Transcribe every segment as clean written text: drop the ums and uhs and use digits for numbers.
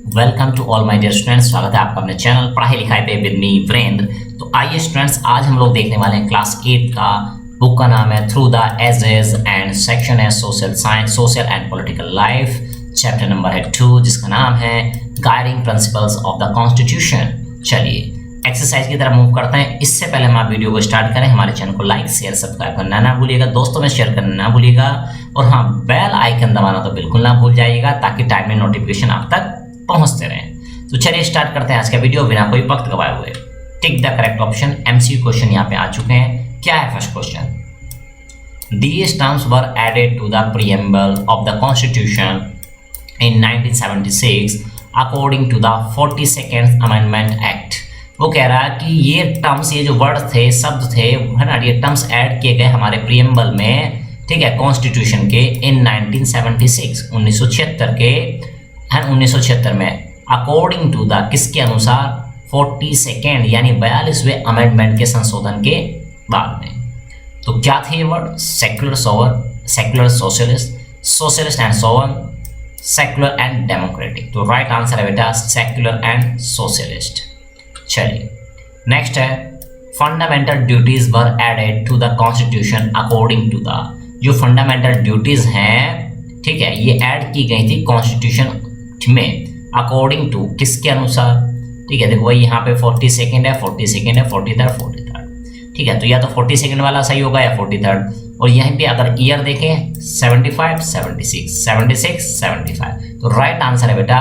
Welcome to all my dear students. स्वागत है आपका अपने चैनल पढ़ाई लिखाई पे विद मी वीरेंद्र। तो आइए स्टूडेंट्स, आज हम लोग देखने वाले हैं क्लास 8 का बुक का नाम है through the ages and section है social science, social and political life. Chapter number है 2 जिसका नाम है guiding principles of the constitution. चलिए एक्सरसाइज की तरफ मूव करते हैं। इससे पहले हम आप वीडियो को स्टार्ट करें, हमारे चैनल को लाइक शेयर सब्सक्राइब करना ना भूलिएगा, दोस्तों में शेयर करना ना भूलिएगा, और हाँ बेल आइकन दबाना तो बिल्कुल ना भूल जाइएगा ताकि टाइम में नोटिफिकेशन आप तक पहुंचते रहें। तो चलिए स्टार्ट करते हैं आज का वीडियो बिना कोई वक्त गवाए हुए। Tick the correct option. MCQ question यहाँ पे आ चुके हैं। क्या है first question? These terms were added to the preamble of the Constitution in 1976 according to the 42nd Amendment Act। वो कह रहा है कि ये टर्म्स, ये जो वर्ड थे, शब्द थे, है ना, ये टर्म्स ऐड किए गए हमारे प्रियम्बल में, ठीक है, कॉन्स्टिट्यूशन के इन 1976 1976 के, है 1976 में, अकॉर्डिंग टू द किसके अनुसार? 42nd यानी 42वें अमेंडमेंट के संशोधन के बाद में। तो क्या थे ये word? Secular sovereign, secular socialist, socialist and sovereign, secular and democratic. तो राइट आंसर है बेटा सेक्युलर एंड सोशलिस्ट। चलिए नेक्स्ट है fundamental duties were added to the constitution according to the. जो फंडामेंटल ड्यूटीज हैं, ठीक है, ये ऐड की गई थी कॉन्स्टिट्यूशन में अकॉर्डिंग टू किसके अनुसार? ठीक है, देखो भाई यहाँ पे 42nd है, 42nd है, 43rd, ठीक है, तो या तो 42nd वाला सही होगा या 43rd। और यहीं पे अगर ईयर देखें 75 76 76 75, तो राइट आंसर है बेटा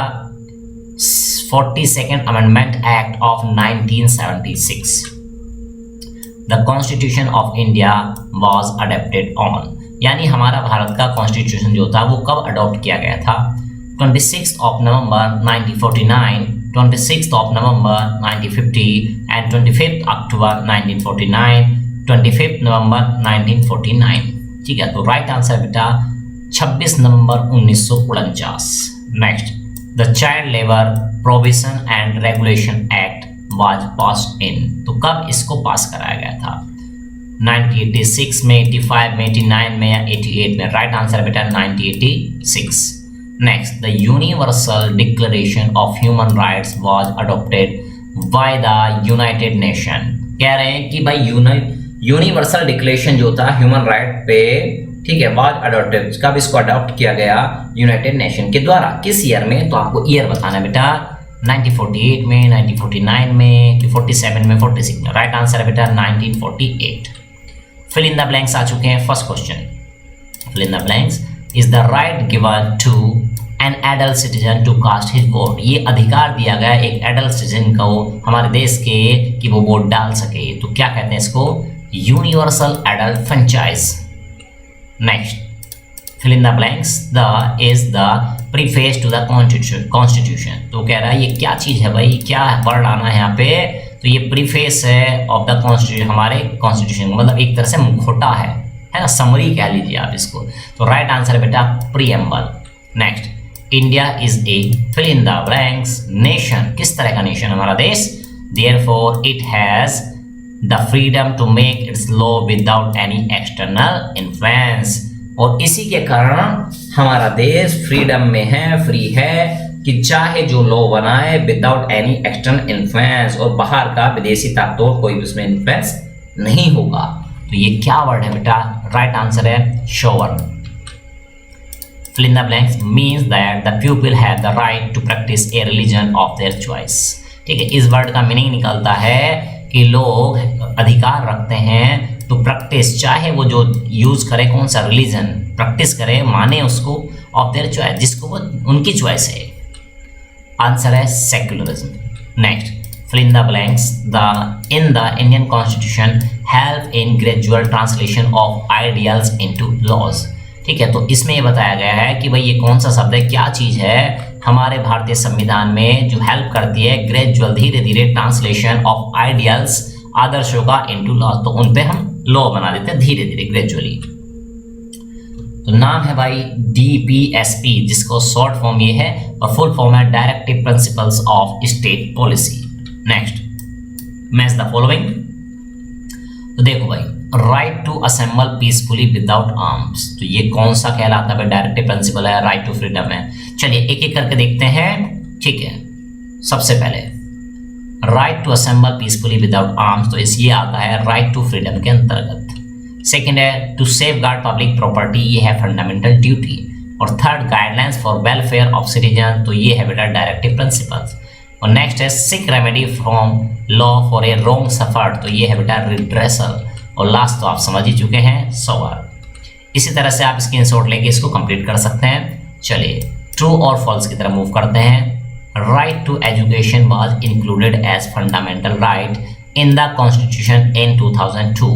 42nd amendment act of 1976। The constitution of India was adopted on, यानी हमारा भारत का कॉन्स्टिट्यूशन जो था वो कब अडॉप्ट किया गया था? 26 of November 1949, 26 of November 1950 and 25 October 1949, 25 November 1949। ठीक है, तो राइट आंसर बेटा 26 नवंबर 1949। Next, the child labour provision and regulation act was passed in. तो कब इसको पास कराया गया था? 1986 में, 85 में, 89 में या 88 में? राइट आंसर बेटा 1986। Next, the universal declaration of human rights was adopted by the united nation. कह रहे हैं कि भाई यूनिवर्सल डिक्लेरेशन जो था ह्यूमन राइट पे, ठीक है, वाज अडॉप्टेड, कब इसको अडॉप्ट किया गया? यूनाइटेड नेशन के द्वारा। किस ईयर में? तो आपको ईयर बताना है बेटा, 1948 में, 1949 में, 47 में, 46 में? राइट आंसर है बेटा 1948। फिल इन द ब्लैंक्स आ चुके हैं। First question, fill in the blanks is the right given to an adult citizen to cast his vote. ये अधिकार दिया गया एक एडल्ट सिटीजन को हमारे देश के कि वो वोट डाल सके। तो क्या कहते हैं इसको? Universal adult franchise. Next, fill in the blanks, the is the preface to the constitution. तो कह रहा है ये क्या चीज़ है भाई, क्या वर्ड आना है यहाँ पे? तो ये प्रीफेस है ऑफ द कॉन्स्टिट्यूशन, हमारे कॉन्स्टिट्यूशन, मतलब एक तरह से मुखौटा है ना, समरी कह लीजिए आप इसको। तो राइट आंसर है बेटा preamble. Next, India is a fill in the blanks nation. किस तरह का नेशन? हमारा देश। Therefore it has the freedom to make its law without any external influence. और इसी के कारण हमारा देश फ्रीडम में है, फ्री है कि चाहे जो लॉ बनाए विदाउट एनी एक्सटर्नल इन्फ्लुएंस, और बाहर का विदेशी ताकतों कोई उसमें इन्फ्लुएंस नहीं होगा। तो ये क्या वर्ड है बेटा? राइट आंसर है sovereign. Fill in the blanks means that the people have the right to practice a religion of their choice. ठीक है, इस वर्ड का मीनिंग निकलता है कि लोग अधिकार रखते हैं तो प्रैक्टिस, चाहे वो जो यूज करे कौन सा रिलीजन, प्रैक्टिस करे, माने उसको, ऑफ देयर चॉइस, जिसको वो उनकी चॉइस है। आंसर है secularism. Next, fill in the blanks, in the Indian Constitution help in gradual translation of ideals into laws। ठीक है, तो इसमें ये बताया गया है कि भाई ये कौन सा शब्द है, क्या चीज़ है हमारे भारतीय संविधान में जो हेल्प करती है ग्रेजुअल, धीरे धीरे ट्रांसलेशन ऑफ आइडियल्स, आदर्शों का इनटू लॉ। तो उन पे हम लॉ बना देते हैं धीरे धीरे, ग्रेजुअली। तो नाम है भाई DPSP, जिसको शॉर्ट फॉर्म ये है, और फुल फॉर्म है directive principles of state policy. Next, match the following. तो देखो भाई, right to assemble peacefully without arms, तो ये कौन सा कहलाता है? डायरेक्टिव प्रिंसिपल है, राइट टू फ्रीडम है। चलिए एक एक करके देखते हैं। ठीक है, सबसे पहले right to assemble peacefully without arms, तो इस ये आता है राइट टू फ्रीडम के अंतर्गत। सेकेंड है to safeguard public property, ये है फंडामेंटल ड्यूटी। और third guidelines for welfare of citizen, तो ये है बेटा डायरेक्टिव प्रिंसिपल्स। और नेक्स्ट है seek remedy from law for a wrong suffered, तो ये है बेटा रिड्रेसल। और लास्ट तो आप समझ ही चुके हैं, सोवर। इसी तरह से आप स्क्रीनशॉट लेके इसको कंप्लीट कर सकते हैं। चलिए ट्रू और फॉल्स की तरफ मूव करते हैं। Right to education was included as fundamental right in the constitution in 2002,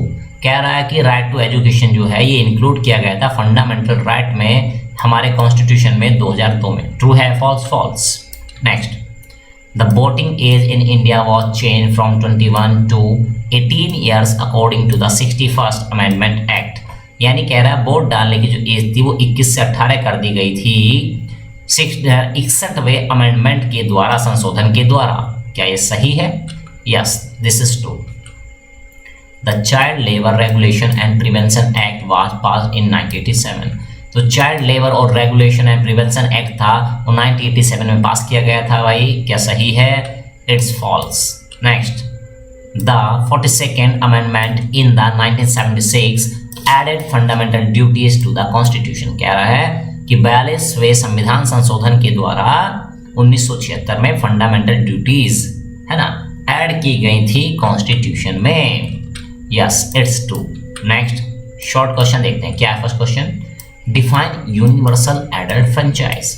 कह रहा है कि राइट टू एजुकेशन जो है ये इंक्लूड किया गया था फंडामेंटल राइट में हमारे कॉन्स्टिट्यूशन में 2002 में। ट्रू है, false? False. Next, the voting age in India was change from 21 to 18 years according to the 61st amendment act, यानी कह रहा है वोट डालने की जो एज थी वो 21 से 18 कर दी गई थी 61वें अमेंडमेंट के द्वारा, संशोधन के द्वारा। क्या ये सही है? Yes, this is true. The child labour regulation and prevention act was passed in 1987, तो चाइल्ड लेबर और रेगुलेशन एंड प्रिवेंशन एक्ट था वो 1987 में पास किया गया था भाई। क्या सही है? It's false. Next, the 42nd amendment in the 1976 added fundamental duties to the constitution, कह रहा है कि 42वें संविधान संशोधन के द्वारा 1976 में फंडामेंटल ड्यूटीज है ना ऐड की गई थी कॉन्स्टिट्यूशन में। Yes, it's true. Next short question देखते हैं, क्या है first question? Define universal adult franchise,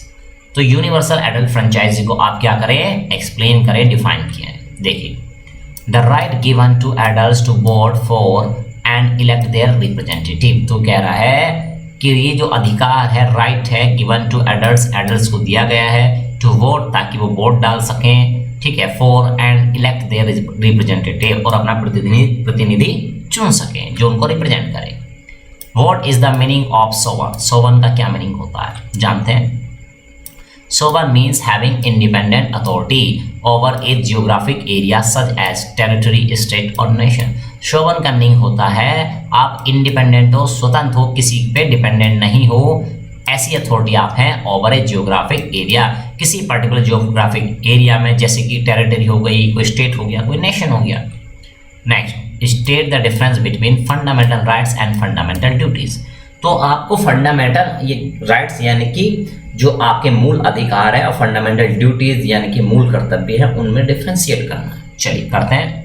तो यूनिवर्सल एडल्ट फ्रेंचाइज को आप क्या करें? एक्सप्लेन करें, डिफाइन किया। देखिए, the right given to adults to vote for and elect their representative, तो कह रहा है कि ये जो अधिकार है, राइट है, गिवन टू एडल्ट्स को दिया गया है टू वोट, ताकि वो वोट डाल सकें, ठीक है, for and elect their representative, और अपना प्रतिनिधि चुन सकें जो उनको रिप्रेजेंट करे। What is the meaning of sovereign? Sovereign का क्या मीनिंग होता है जानते हैं? Sovereign means having independent authority over a geographic area such as territory, state और नेशन। सोवन का मीनिंग होता है आप इंडिपेंडेंट हो, स्वतंत्र हो, किसी पे डिपेंडेंट नहीं हो, ऐसी अथॉरिटी आप हैं ओवर ए जियोग्राफिक एरिया, किसी पर्टिकुलर जियोग्राफिक एरिया में, जैसे कि टेरिटरी हो गई, कोई स्टेट हो गया, कोई नेशन हो गया। Next, state the difference between fundamental rights and fundamental duties, तो आपको फंडामेंटल ये राइट्स यानी कि जो आपके मूल अधिकार है और फंडामेंटल ड्यूटीज यानी कि मूल कर्तव्य है, उनमें डिफरेंशिएट करना है। चलिए करते हैं।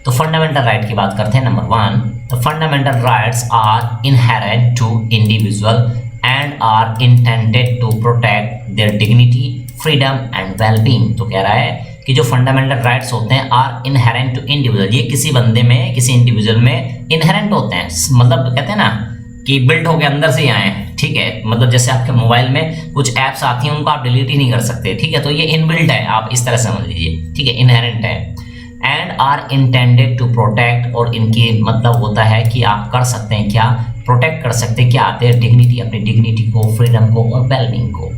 तो फंडामेंटल राइट की बात करते हैं। Number 1, the fundamental rights are inherent to individual and are intended to protect their dignity, freedom and wellbeing, तो कह रहा है कि जो फंडामेंटल राइट्स होते हैं आर इनहेरेंट टू इंडिविजुअल, ये किसी बंदे में, किसी इंडिविजुअल में इनहेरेंट होते हैं, मतलब कहते हैं ना कि बिल्ट हो के अंदर से ही आए हैं, ठीक है, मतलब जैसे आपके मोबाइल में कुछ ऐप्स आती हैं उनको आप डिलीट ही नहीं कर सकते, ठीक है, तो ये इनबिल्ट है, आप इस तरह समझ लीजिए, ठीक है, इनहेरेंट है। And are intended to protect, और इनकी मतलब होता है कि आप कर सकते हैं क्या? प्रोटेक्ट कर सकते हैं क्या? आते हैं डिग्निटी, अपनी डिग्निटी को, फ्रीडम को और वेलबींग को।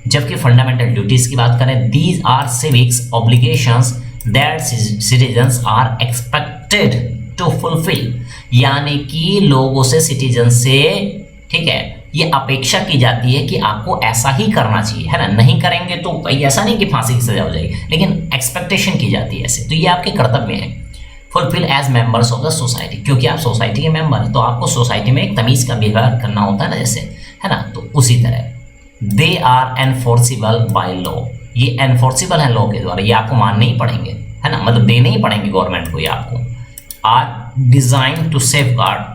जबकि फंडामेंटल ड्यूटीज की बात करें, these are civics obligations that citizens are expected to fulfil, यानी कि लोगों से, सिटीजन से, ठीक है, ये अपेक्षा की जाती है कि आपको ऐसा ही करना चाहिए, है ना, नहीं करेंगे तो ऐसा नहीं कि फांसी की सजा हो जाएगी, लेकिन एक्सपेक्टेशन की जाती है ऐसे, तो ये आपके कर्तव्य है। Fulfil as members of the society, क्योंकि आप सोसाइटी के मेंबर हैं तो आपको सोसाइटी में एक तमीज़ का व्यवहार करना होता है ना, जैसे, है ना, तो उसी तरह they are enforceable by law, ये एनफोर्सिबल है लॉ के द्वारा, ये आपको मानने ही पड़ेंगे, है ना, मतलब देने ही पड़ेंगे गवर्नमेंट को, ये आपको। Are design to safeguard,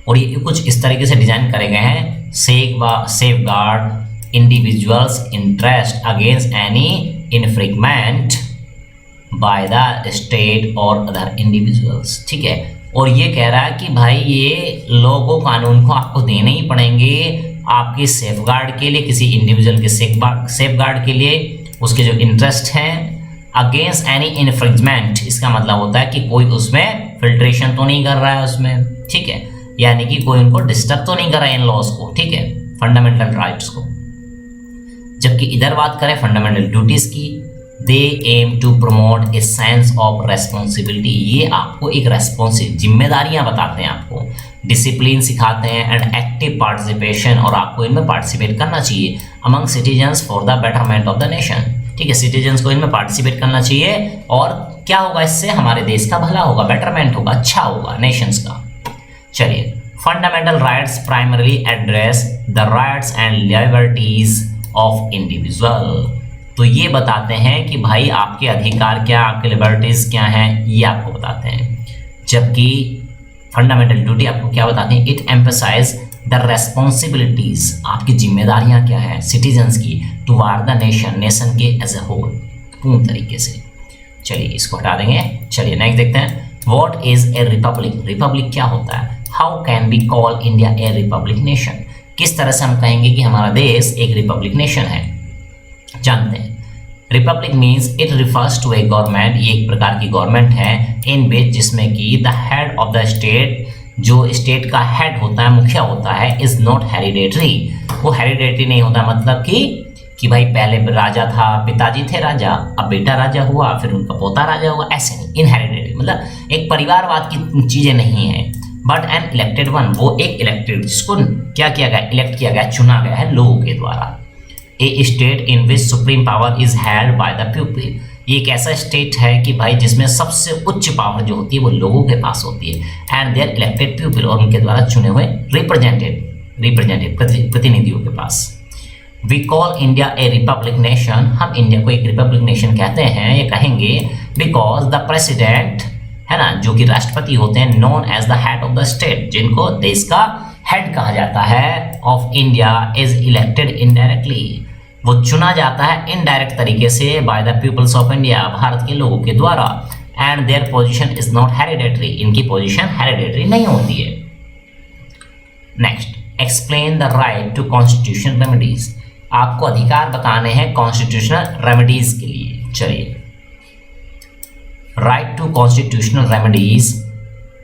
और ये कुछ इस तरीके से डिजाइन करे गए हैं, safe guard individuals interest against any infringement by the state और अदर इंडिविजुअल्स, ठीक है। और ये कह रहा है कि भाई ये लोगों कानून को आपको देने ही पड़ेंगे आपकी सेफ गार्ड के लिए, किसी इंडिविजुअल के सेफ गार्ड के लिए, उसके जो इंटरेस्ट हैं, अगेंस्ट एनी इन्फ्रिंजमेंट, इसका मतलब होता है कि कोई उसमें फिल्ट्रेशन तो नहीं कर रहा है उसमें, ठीक है, यानी कि कोई उनको डिस्टर्ब तो नहीं कर रहा है इन लॉज को, ठीक है, फंडामेंटल राइट्स को। जबकि इधर बात करें फंडामेंटल ड्यूटीज की, they aim to promote a sense of responsibility, ये आपको एक जिम्मेदारियां बताते हैं आपको, डिसिप्लिन सिखाते हैं एंड एक्टिव पार्टिसिपेशन, और आपको इनमें पार्टिसिपेट करना चाहिए among citizens for the betterment of the nation. ठीक है, सिटीजन्स को इनमें पार्टिसिपेट करना चाहिए और क्या होगा, इससे हमारे देश का भला होगा, बेटरमेंट होगा, अच्छा होगा नेशंस का। चलिए, fundamental rights primarily address the rights and liberties of individual. तो ये बताते हैं कि भाई आपके अधिकार क्या, आपके लिबर्टीज क्या हैं, ये आपको बताते हैं। जबकि फंडामेंटल ड्यूटी आपको क्या बताते हैं, इट एम्फसाइज द रेस्पॉन्सिबिलिटीज, आपकी जिम्मेदारियां क्या है सिटीजन्स की टुवार्ड द नेशन, नेशन के एज ए होल, पूर्ण तरीके से। चलिए इसको हटा देंगे। चलिए नेक्स्ट देखते हैं, what is a Republic, Republic क्या होता है। How can be call India a republic nation, किस तरह से हम कहेंगे कि हमारा देश एक रिपब्लिक नेशन है, जानते हैं। Republic means it refers to a government, ये एक प्रकार की गवर्नमेंट है इन विच, जिसमें कि the head of the state, जो स्टेट का हेड होता है, मुखिया होता है, इज नॉट हेरिडेटरी, वो हेरिडेटरी नहीं होता, मतलब कि भाई पहले राजा था, पिताजी थे राजा, अब बेटा राजा हुआ, फिर उनका पोता राजा हुआ, ऐसे नहीं, इनहेरिडेटरी मतलब एक परिवारवाद की चीजें नहीं है। बट एन इलेक्टेड वन, वो एक इलेक्टेड, जिसको क्या किया गया, इलेक्ट किया गया, चुना गया है लोगों के द्वारा। A state in which supreme power is held by the people, ये एक ऐसा स्टेट है कि भाई जिसमें सबसे उच्च पावर जो होती है वो लोगों के पास होती है, एंड देयर इलेक्टेड पीपल, और उनके द्वारा चुने हुए रिप्रेजेंटेड प्रतिनिधियों के पास। We call India a republic nation, हम इंडिया को एक रिपब्लिक नेशन कहते हैं, ये कहेंगे बिकॉज द प्रेसिडेंट है ना, जो कि राष्ट्रपति होते हैं, known as the head of the state, जिनको देश का हेड कहा जाता है, of India is elected indirectly, वो चुना जाता है इनडायरेक्ट तरीके से by the peoples of India, भारत के लोगों के द्वारा, and their position is not hereditary, इनकी पोजीशन हेरिडेटरी नहीं होती है। Next, explain the right to constitution remedies, आपको अधिकार बताने हैं कॉन्स्टिट्यूशनल रेमेडीज के लिए। चलिए, right to constitutional remedies,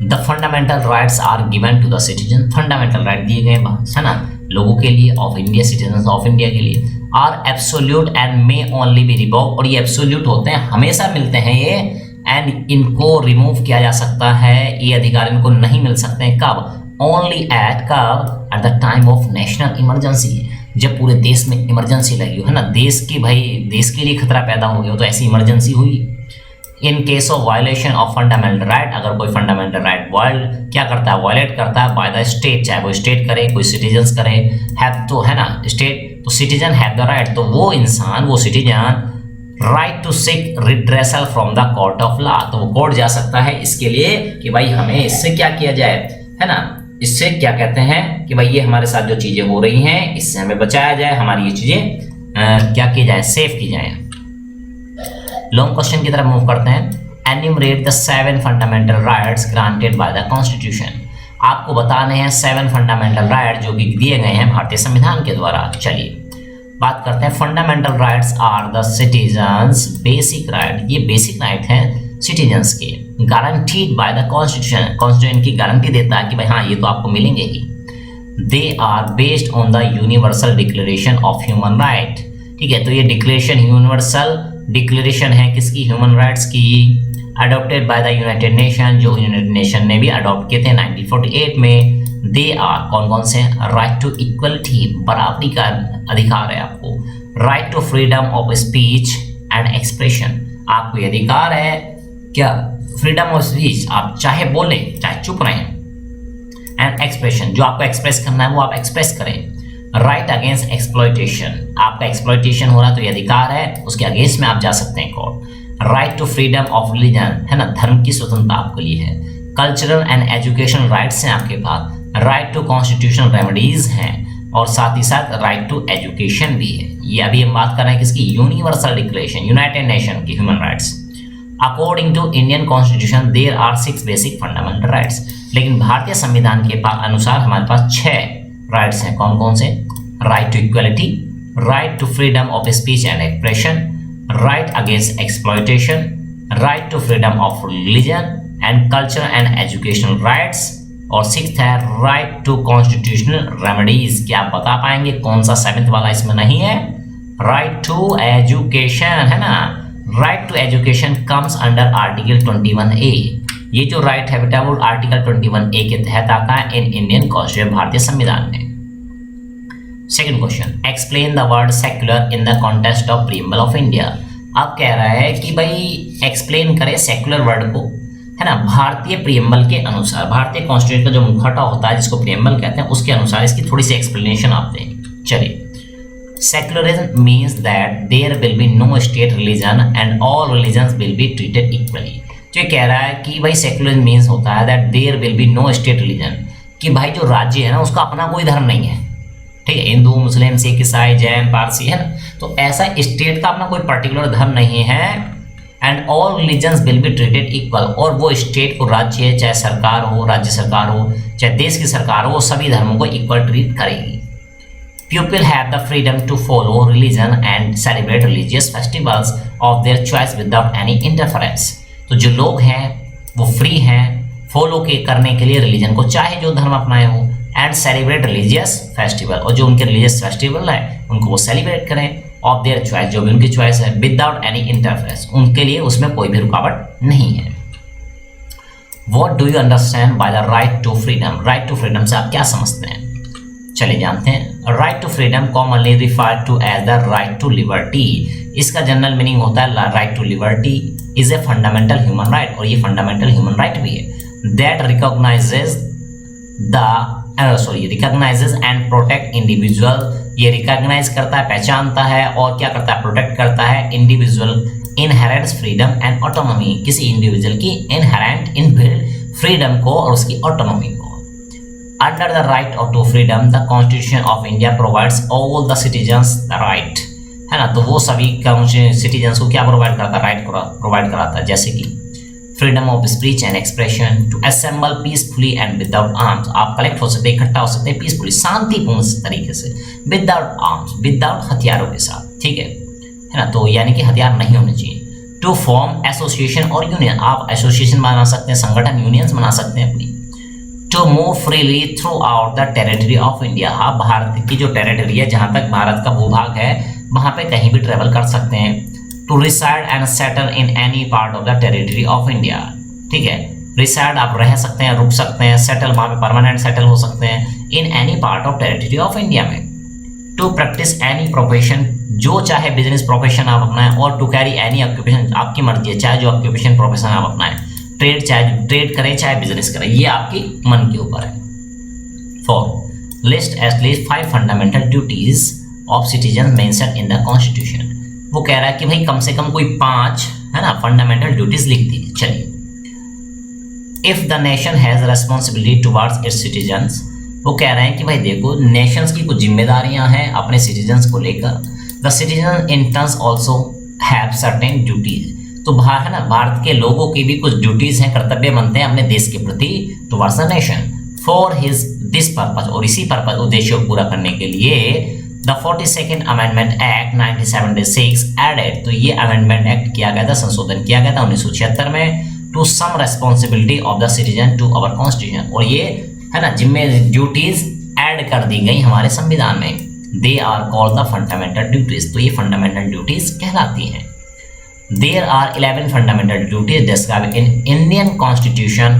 the fundamental rights are given to the citizen, fundamental right दिए गए है ना लोगों के लिए, of India, citizen of India के लिए, are absolute and may only be revoked, और ये एब्सोल्यूट होते हैं, हमेशा मिलते हैं ये, एंड इनको रिमूव किया जा सकता है, ये अधिकार इनको नहीं मिल सकते हैं, कब, only at the time of national emergency, जब पूरे देश में इमरजेंसी लगी हो, है ना, देश की भाई देश के लिए खतरा पैदा हो गया हो तो ऐसी इमरजेंसी हुई। In case of violation of fundamental right, अगर कोई फंडामेंटल राइट क्या करता है, वायलेट करता है बाय द स्टेट, चाहे वो स्टेट करे, कोई सिटीजन्स करे, हैव तो है ना स्टेट, तो सिटीजन हैव द राइट, तो वो इंसान, वो citizen right to seek redressal from the court of law, तो वो कोर्ट जा सकता है इसके लिए कि भाई हमें इससे क्या किया जाए, है ना, इससे क्या कहते हैं कि भाई ये हमारे साथ जो चीजें हो रही हैं इससे हमें बचाया जाए, हमारी ये चीजें क्या की जाए, सेफ की जाए। लॉन्ग क्वेश्चन की तरफ मूव करते हैं। Enumerate the 7 fundamental rights granted by the constitution, आपको बताने हैं 7 फंडामेंटल राइट जो कि दिए गए हैं भारतीय संविधान के द्वारा। चलिए बात करते हैं, fundamental rights are the citizens basic right, ये बेसिक राइट हैं सिटीजन्स के, guaranteed by the constitution, constitution की गारंटी देता है कि भाई हाँ ये तो आपको मिलेंगे ही। They are based on the universal declaration of human right, ठीक है, तो ये डिक्लेरेशन यूनिवर्सल डिक्लेरेशन है किसकी, ह्यूमन राइट्स की, adopted by the united nation, जो यूनाइटेड नेशन ने भी अडॉप्ट किए थे 1948 में। दे आर कौन कौन से, राइट टू इक्वलिटी, बराबरी का अधिकार है आपको, right to freedom of speech and expression, आपको ये अधिकार है क्या, फ्रीडम ऑफ स्पीच, आप चाहे बोलें चाहे चुप रहें, एंड एक्सप्रेशन, जो आपको एक्सप्रेस करना है वो आप एक्सप्रेस करें। राइट अगेंस्ट एक्सप्लॉयटेशन, आपका एक्सप्लॉयटेशन हो रहा है तो ये अधिकार है, उसके अगेंस्ट में आप जा सकते हैं court. Right to freedom of religion, है ना, धर्म की स्वतंत्रता आपके लिए है। कल्चरल एंड एजुकेशन राइट्स हैं आपके पास, राइट टू कॉन्स्टिट्यूशनल रेमेडीज हैं, और साथ ही साथ राइट टू एजुकेशन भी है। ये अभी हम बात कर रहे हैं किसकी, यूनिवर्सल डिक्लेरेशन, यूनाइटेड नेशन की human rights. According to Indian constitution there are 6 basic fundamental rights, लेकिन भारतीय संविधान के अनुसार हमारे पास 6 राइट्स हैं, कौन कौन से, right to equality, right to freedom of speech and expression, right against exploitation, right to freedom of religion and culture and educational rights, और 6th है राइट टू कॉन्स्टिट्यूशनल रेमेडीज। क्या आप बता पाएंगे कौन सा 7th वाला इसमें नहीं है, राइट टू एजुकेशन, है ना, right to education comes under article 21A, ये जो राइट है बेटा वो आर्टिकल 21A के तहत आता है इन इंडियन कॉन्स्टिट्यूशन, भारतीय संविधान में। Second question, explain the word secular in the context of preamble of India. अब कह रहा है कि भाई एक्सप्लेन करें सेक्युलर वर्ड को, है ना, भारतीय प्रीएम्बल के अनुसार, भारतीय कॉन्स्टिट्यूशन का जो मुखौटा होता है जिसको प्रीएम्बल कहते हैं उसके अनुसार इसकी थोड़ी सी एक्सप्लेनेशन आप दें। चलिए, secularism means that there will be no state religion and all religions will be treated equally. जो कह रहा है कि भाई सेक्युलरिज्म मीन्स होता है that there will be no state religion, कि भाई जो राज्य है ना उसका अपना कोई धर्म नहीं है, ठीक है, हिंदू मुस्लिम सिख ईसाई जैन पारसी, है ना, तो ऐसा स्टेट का अपना कोई पर्टिकुलर धर्म नहीं है। And all religions will be treated equal, और वो स्टेट को राज्य चाहे सरकार हो, राज्य सरकार हो, चाहे देश की सरकार हो, वो सभी धर्मों को इक्वल ट्रीट करेगी। People have the freedom to follow religion and celebrate religious festivals of their choice without any interference। तो जो लोग हैं वो फ्री हैं फॉलो के करने के लिए रिलीजन को, चाहे जो धर्म अपनाए हो, एंड सेलिब्रेट रिलीजियस फेस्टिवल, और जो उनके रिलीजियस फेस्टिवल है उनको वो सेलिब्रेट करें ऑफ देयर चॉइस, जो भी उनकी चॉइस है, विदाउट एनी इंटरफेरेंस, उनके लिए उसमें कोई भी रुकावट नहीं है। What do you understand by the right to freedom? Right to freedom से आप क्या समझते हैं? चलिए जानते हैं। Right to freedom commonly referred to as the right to liberty. इसका जनरल मीनिंग होता है right to liberty is a fundamental human right, और ये फंडामेंटल ह्यूमन राइट भी है। That recognises recognises and protect individual, ये रिकॉग्नाइज करता है, पहचानता है, और क्या करता है, प्रोटेक्ट करता है individual inherent freedom and autonomy, किसी इंडिविजुअल की इनहेरेंट इनबिल्ट फ्रीडम को और उसकी ऑटोनॉमी को। Under the right to freedom, the Constitution of India provides all the citizens the right, है ना, तो वो सभी सिटीजन्स को क्या प्रोवाइड करता है, राइट प्रोवाइड कराता है, जैसे कि freedom of speech and expression, to assemble peacefully and without arms, आप कलेक्ट हो सकते हैं, इकट्ठा हो सकते हैं पीसफुली, शांतिपूर्ण तरीके से, विदाउट आर्म्स, विदाउट हथियारों के साथ, ठीक है ना, तो यानी कि हथियार नहीं होने चाहिए। टू फॉर्म एसोसिएशन और यूनियन, आप एसोसिएशन बना सकते हैं, संगठन यूनियंस बना सकते हैं अपनी। To move freely throughout the territory of India, आप भारत की जो टेरिटरी है, जहाँ तक भारत का भूभाग है, वहाँ पे कहीं भी ट्रेवल कर सकते हैं। To reside and settle in any part of the territory of India, ठीक है, रिसाइड आप रह सकते हैं, रुक सकते हैं, सेटल वहाँ पे परमानेंट सेटल हो सकते हैं, इन any part of territory of India में। टू प्रैक्टिस एनी प्रोफेशन, जो चाहे बिजनेस प्रोफेशन आप अपनाएं, और टू कैरी एनी ऑक्यूपेशन, आपकी मर्जी है, चाहे जो ऑक्यूपेशन प्रोफेशन आप अपनाएं, ट्रेड चाहे ट्रेड करें चाहे बिजनेस करें, ये आपकी मन के ऊपर है। 4. List at least 5 fundamental duties of citizen mention in the constitution. वो कह रहा है कि भाई कम से कम कोई 5, है ना, फंडामेंटल ड्यूटीज लिख दी। चलिए, if the nation has responsibility towards it's citizens, वो कह रहे हैं कि भाई देखो नेशंस की कुछ जिम्मेदारियां हैं अपने सिटीजन्स को लेकर। The citizen in turns also have certain duties, तो है ना, भारत के लोगों की भी कुछ ड्यूटीज हैं, कर्तव्य बनते हैं अपने देश के प्रति towards the nation for his this purpose, और इसी पर्पज उद्देश्य को पूरा करने के लिए the 42nd amendment act 1976 added, तो ये अमेंडमेंट एक्ट किया गया था, संशोधन किया गया था 1976 में, to some responsibility of the citizen to our constitution, और ये है ना जिम्मे ड्यूटीज ऐड कर दी गई हमारे संविधान में। They are called the fundamental duties, तो ये फंडामेंटल ड्यूटीज कहलाती हैं। There are 11 fundamental duties described in Indian Constitution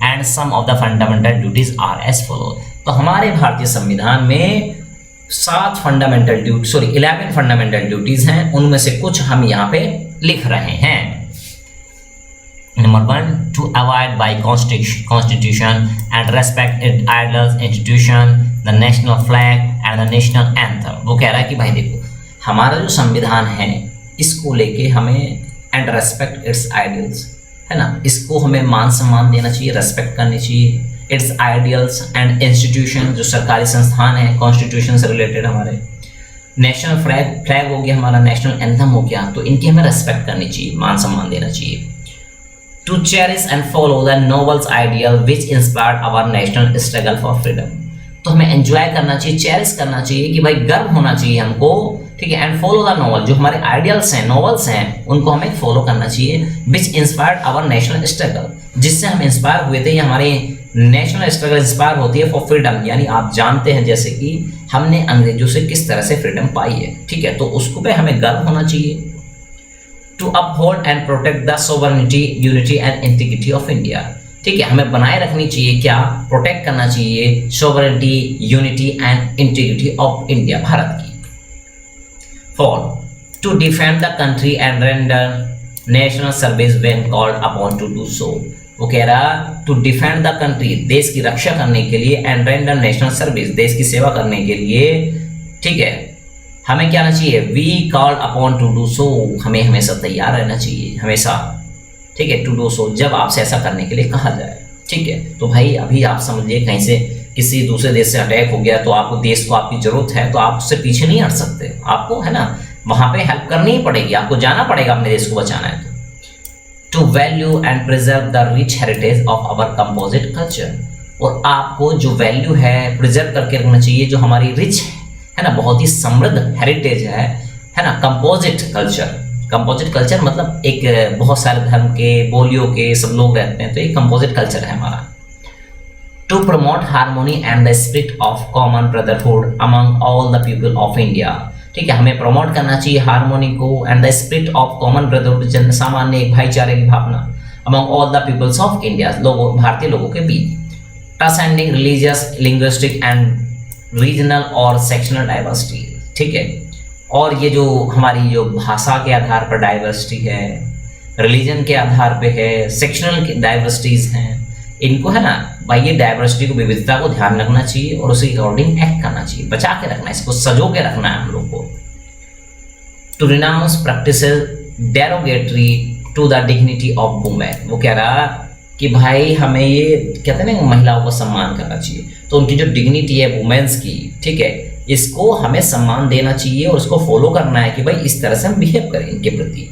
and some of the fundamental duties are as follows। तो हमारे भारतीय संविधान में 11 फंडामेंटल ड्यूटीज हैं, उनमें से कुछ हम यहाँ पे लिख रहे हैं। Number 1, to abide by constitution and respect its ideals, institution, the national flag and the national anthem। वो कह रहा है कि भाई देखो हमारा जो संविधान है इसको लेके हमें एंड रेस्पेक्ट इट्स आइडियल्स, है ना, इसको हमें मान सम्मान देना चाहिए, रेस्पेक्ट करनी चाहिए। इट्स आइडियल्स एंड इंस्टीट्यूशन, जो सरकारी संस्थान है, कॉन्स्टिट्यूशन से रिलेटेड हमारे, नेशनल फ्लैग हो गया, हमारा नेशनल एंथम हो गया, तो इनकी हमें रेस्पेक्ट करनी चाहिए, मान सम्मान देना चाहिए। To cherish and follow the nobles ideal which inspired our national struggle for freedom, तो हमें एंजॉय करना चाहिए, चेरिश करना चाहिए, कि भाई गर्व होना चाहिए हमको, ठीक है। एंड फॉलो द नोबल, जो हमारे आइडियल्स हैं, नोबल्स हैं, उनको हमें फॉलो करना चाहिए। विच इंस्पायर्ड आवर नेशनल स्ट्रगल, जिससे हम इंस्पायर हुए थे, ये हमारे नेशनल स्ट्रगल इंस्पायर होती है फॉर फ्रीडम, यानी आप जानते हैं जैसे कि हमने अंग्रेजों से किस तरह से फ्रीडम पाई है, ठीक है, तो उसको पे हमें गर्व होना चाहिए। To uphold and protect the sovereignty, unity and integrity of India, ठीक है, हमें बनाए रखनी चाहिए, क्या प्रोटेक्ट करना चाहिए sovereignty, unity and integrity of India, भारत की। 4. To defend the country and render national service when called upon to do so. वो कह रहा टू डिफेंड द कंट्री, देश की रक्षा करने के लिए, एंड रेंडर नेशनल सर्विस, देश की सेवा करने के लिए, ठीक है, हमें क्या आना चाहिए, we called upon to do so, हमें हमेशा तैयार रहना चाहिए, हमेशा, ठीक है, टू डू सो, जब आपसे ऐसा करने के लिए कहा जाए। ठीक है, तो भाई अभी आप समझिए कहीं से किसी दूसरे देश से अटैक हो गया तो आपको, देश को आपकी जरूरत है तो आप उससे पीछे नहीं हट सकते, आपको है ना वहां पे हेल्प करनी ही पड़ेगी, आपको जाना पड़ेगा अपने देश को बचाना है। To value and preserve the rich heritage of our composite culture, और आपको जो वैल्यू है प्रिजर्व करके रखना चाहिए, जो हमारी रिच है ना, बहुत ही समृद्ध हेरिटेज है ना, कंपोजिट कल्चर। कंपोजिट कल्चर मतलब एक बहुत सारे धर्म के, बोलियों के सब लोग रहते हैं, तो एक कंपोजिट कल्चर है हमारा। To promote harmony and the spirit of common brotherhood among all the people of India, ठीक है, हमें प्रमोट करना चाहिए हार्मोनी को and the spirit of common brotherhood, जन सामान्य एक भाईचारे की भावना, among all the peoples of India, लोगों, भारतीय लोगों के बीच। Transcending religious, linguistic and regional और सेक्शनल डाइवर्सिटी, ठीक है, और ये जो हमारी जो भाषा के आधार पर डाइवर्सिटी है, रिलीजन के आधार पे है, सेक्शनल डाइवर्सिटीज हैं, इनको है ना भाई, ये डाइवर्सिटी को, विविधता को ध्यान रखना चाहिए और उसी अकॉर्डिंग एक्ट करना चाहिए, बचा के रखना है, इसको सजो के रखना है हम लोग को। To renounce practices derogatory to the dignity of women, वो कह रहा कि भाई हमें ये कहते हैं ना महिलाओं को सम्मान करना चाहिए, तो उनकी जो डिग्निटी है वुमेन्स की, ठीक है, इसको हमें सम्मान देना चाहिए और उसको फॉलो करना है कि भाई इस तरह से हम बिहेव करें इनके प्रति।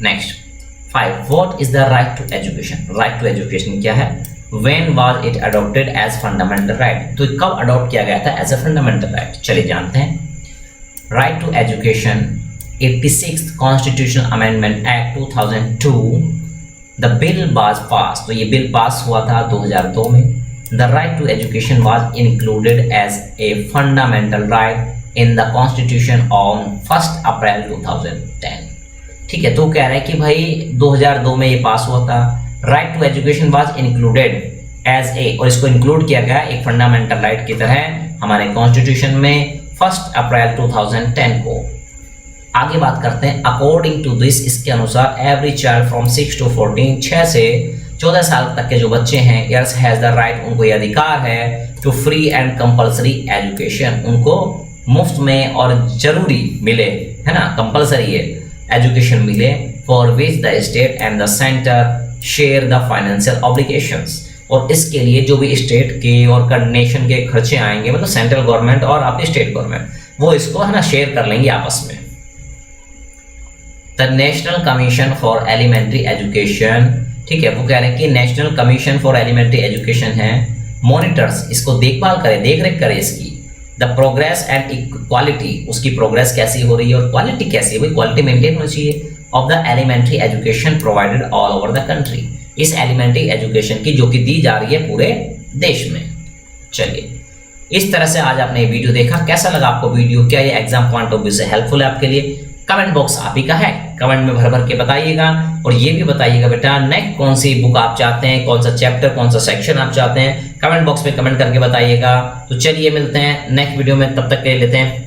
Next 5. What is the right to education? Right to education क्या है? When was it adopted as fundamental right? तो कब अडॉप्ट किया गया था as a fundamental right? चलिए जानते हैं। Right to education, 86th Constitutional Amendment Act 2002, the bill was passed, तो ये बिल पास हुआ था 2002 में। The right to education was included as a fundamental right in the Constitution on 1st April 2010. ठीक है, तो कह रहा है कि भाई 2002 में ये पास हुआ था, right to education was included as a, और इसको इंक्लूड किया गया एक फंडामेंटल राइट की तरह हमारे कॉन्स्टिट्यूशन में 1 अप्रैल 2010 को। आगे बात करते हैं, अकॉर्डिंग टू दिस, इसके अनुसार एवरी चाइल्ड फ्रॉम 6 to 14, 6 से 14 साल तक के जो बच्चे हैं, यस हैज द राइट, उनको ये अधिकार है, to free and compulsory education, उनको मुफ्त में और जरूरी मिले, है ना, कंपल्सरी है एजुकेशन मिले, for which the state and the centre share the financial obligations, और इसके लिए जो भी स्टेट के और नेशन के खर्चे आएंगे, मतलब सेंट्रल गवर्नमेंट और आपकी स्टेट गवर्नमेंट, वो इसको है ना शेयर कर लेंगे आपस में। The national commission for elementary education, ठीक है, वो कह रहे हैं कि national commission for elementary education है, मॉनिटर्स, इसको देखभाल करे, देख रेख करे इसकी। द प्रोग्रेस एंड इक्वालिटी, उसकी प्रोग्रेस कैसी हो रही है और क्वालिटी कैसी है, भाई क्वालिटी मेंटेन होनी चाहिए, of the elementary education provided all over the country, इस एलिमेंट्री एजुकेशन की जो कि दी जा रही है पूरे देश में। चलिए, इस तरह से आज आपने ये वीडियो देखा, कैसा लगा आपको वीडियो, क्या ये एग्जाम पॉइंट ऑफ व्यू से हेल्पफुल है आपके लिए? कमेंट बॉक्स आप ही का है, कमेंट में भर भर के बताइएगा, और ये भी बताइएगा बेटा नेक्स्ट कौन सी बुक आप चाहते हैं, कौन सा चैप्टर, कौन सा सेक्शन आप चाहते हैं, कमेंट बॉक्स में कमेंट करके बताइएगा। तो चलिए मिलते हैं नेक्स्ट वीडियो में, तब तक के लिए लेते हैं